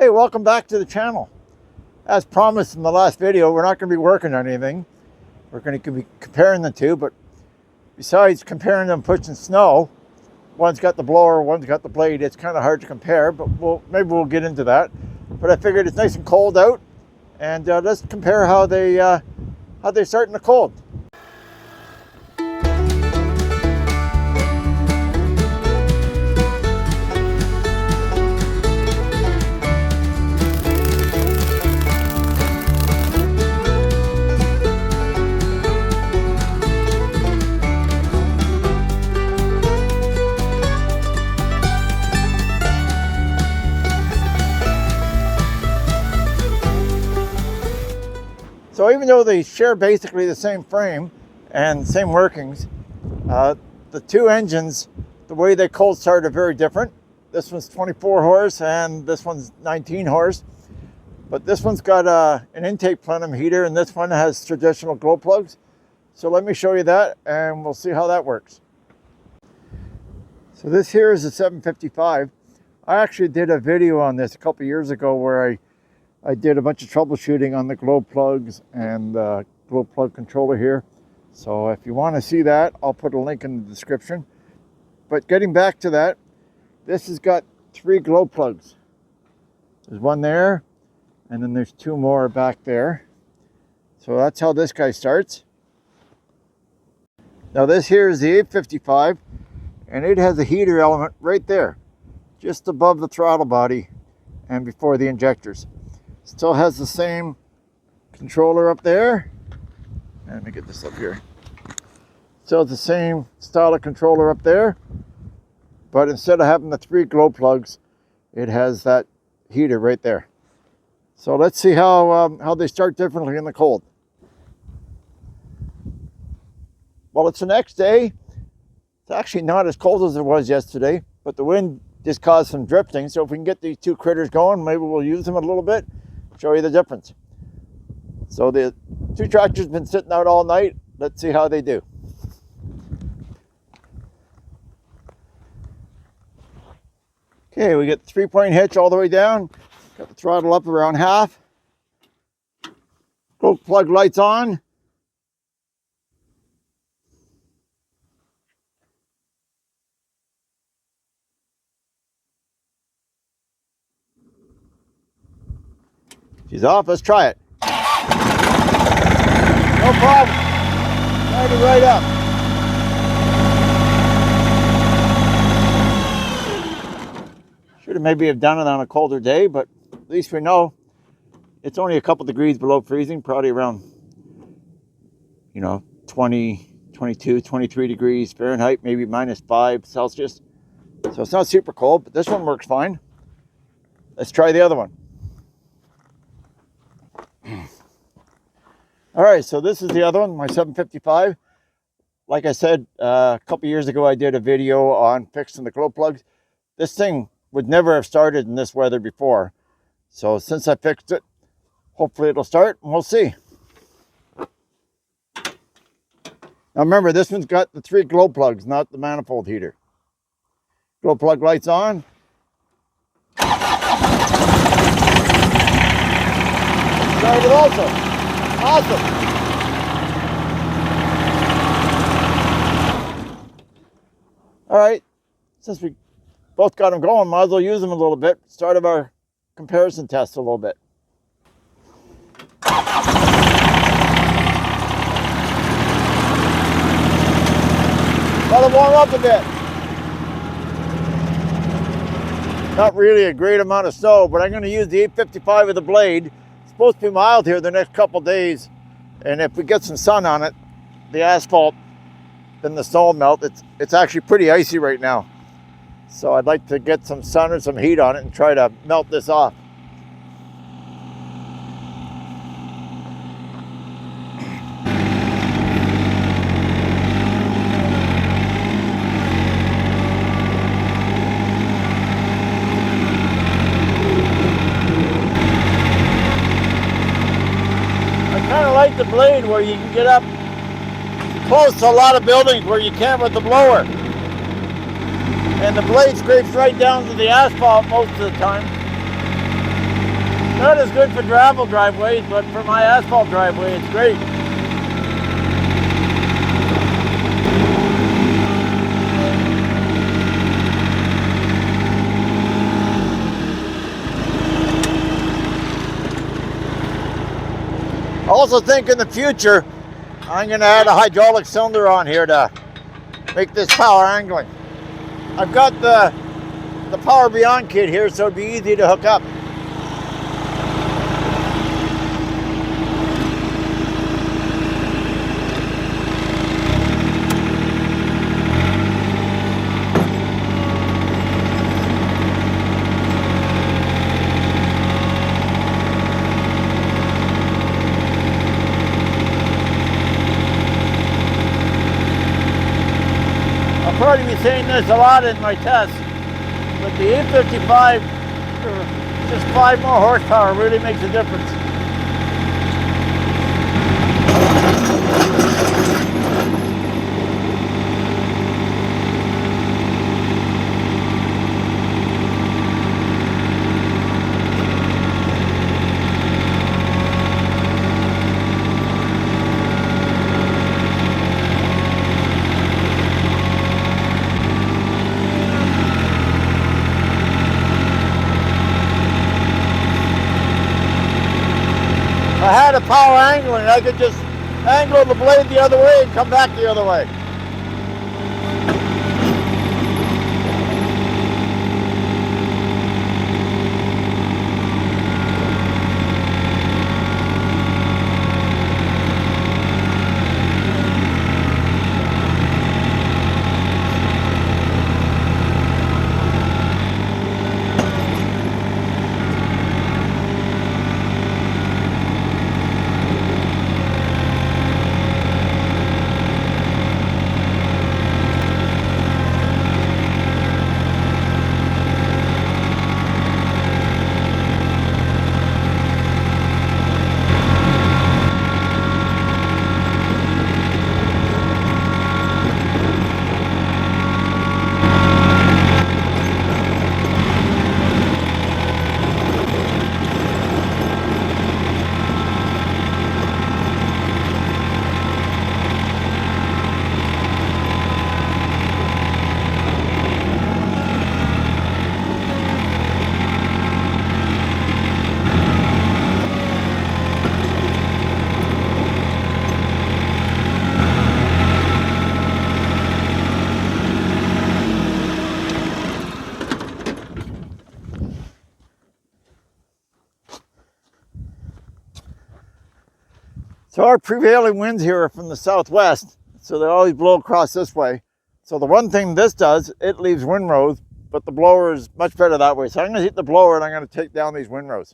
Hey, welcome back to the channel. As promised in the last video, we're not going to be working on anything. We're going to be comparing the two, but besides comparing them pushing snow, one's got the blower, one's got the blade. It's kind of hard to compare, but maybe we'll get into that. But I figured it's nice and cold out, and let's compare how they start in the cold. So even though they share basically the same frame and same workings, the two engines, the way they cold start are very different. This one's 24 horse and this one's 19 horse. But this one's got an intake plenum heater and this one has traditional glow plugs. So let me show you that and we'll see how that works. So this here is a 755. I actually did a video on this a couple years ago where I did a bunch of troubleshooting on the glow plugs and the glow plug controller here. So if you want to see that, I'll put a link in the description. But getting back to that, this has got 3 glow plugs. There's one there, and then there's 2 more back there. So that's how this guy starts. Now this here is the 855, and it has a heater element right there, just above the throttle body and before the injectors. Still has the same controller up there. Let me get this up here. Still the same style of controller up there, but instead of having the 3 glow plugs, it has that heater right there. So let's see how they start differently in the cold. Well, it's the next day. It's actually not as cold as it was yesterday, but the wind just caused some drifting. So if we can get these 2 critters going, maybe we'll use them a little bit. Show you the difference. So the 2 tractors have been sitting out all night. Let's see how they do. Okay, we get the 3-point hitch all the way down. Got the throttle up around half. Glow plug lights on. She's off. Let's try it. No problem. Light it right up. Should have maybe done it on a colder day, but at least we know it's only a couple degrees below freezing, probably around 20, 22, 23 degrees Fahrenheit, maybe -5 Celsius. So it's not super cold, but this one works fine. Let's try the other one. All right, so this is the other one, my 755. Like I said, a couple years ago, I did a video on fixing the glow plugs. This thing would never have started in this weather before. So since I fixed it, hopefully it'll start and we'll see. Now remember, this one's got the 3 glow plugs, not the manifold heater. Glow plug lights on. Started also. Awesome. All right, since we both got them going, might as well use them a little bit. Start of our comparison test a little bit. Let them warm up a bit. Not really a great amount of snow, but I'm going to use the 855 with the blade. Supposed to be mild here the next couple days, and if we get some sun on it, the asphalt, then the snow will melt. It's actually pretty icy right now, so I'd like to get some sun or some heat on it and try to melt this off. Like the blade where you can get up close to a lot of buildings where you can't with the blower. And the blade scrapes right down to the asphalt most of the time. Not as good for gravel driveways, but for my asphalt driveway, it's great. I also think in the future, I'm going to add a hydraulic cylinder on here to make this power angling. I've got the Power Beyond kit here, so it'd be easy to hook up. I'll probably be saying this a lot in my tests, but the 855, just 5 more horsepower really makes a difference. If I had a power angling, I could just angle the blade the other way and come back the other way. So our prevailing winds here are from the southwest, so they always blow across this way. So the one thing this does, it leaves windrows, but the blower is much better that way. So I'm going to hit the blower and I'm going to take down these windrows.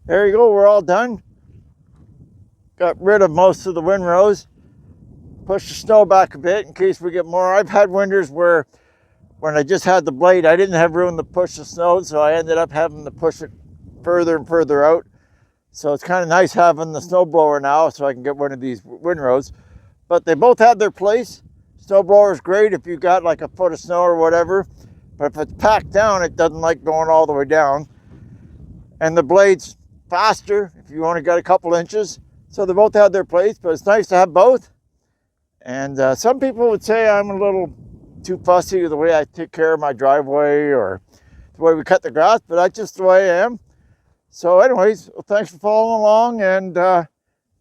There you go, we're all done. Got rid of most of the windrows. Push the snow back a bit in case we get more. I've had winters where when I just had the blade, I didn't have room to push the snow, so I ended up having to push it further and further out. So it's kind of nice having the snowblower now so I can get one of these windrows. But they both have their place. Snowblower is great if you've got like a foot of snow or whatever. But if it's packed down, it doesn't like going all the way down. And the blade's faster if you only got a couple inches. So they both have their place, but it's nice to have both. And some people would say I'm a little too fussy with the way I take care of my driveway or the way we cut the grass, but that's just the way I am. So anyways, well, thanks for following along, and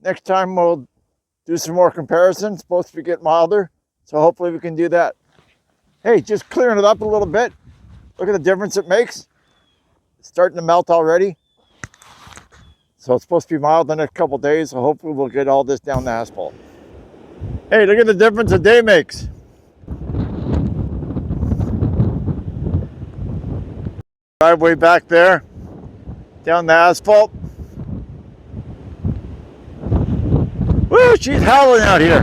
next time we'll do some more comparisons. It's supposed to be getting milder, so hopefully we can do that. Hey, just clearing it up a little bit. Look at the difference it makes. It's starting to melt already. So it's supposed to be mild the next couple days, so hopefully we'll get all this down the asphalt. Hey, look at the difference a day makes. Driveway back there, down the asphalt. Woo, she's howling out here.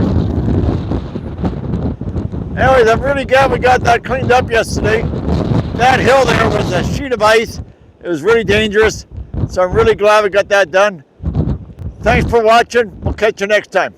Anyways, I'm really glad we got that cleaned up yesterday. That hill there was a sheet of ice. It was really dangerous. So I'm really glad we got that done. Thanks for watching. We'll catch you next time.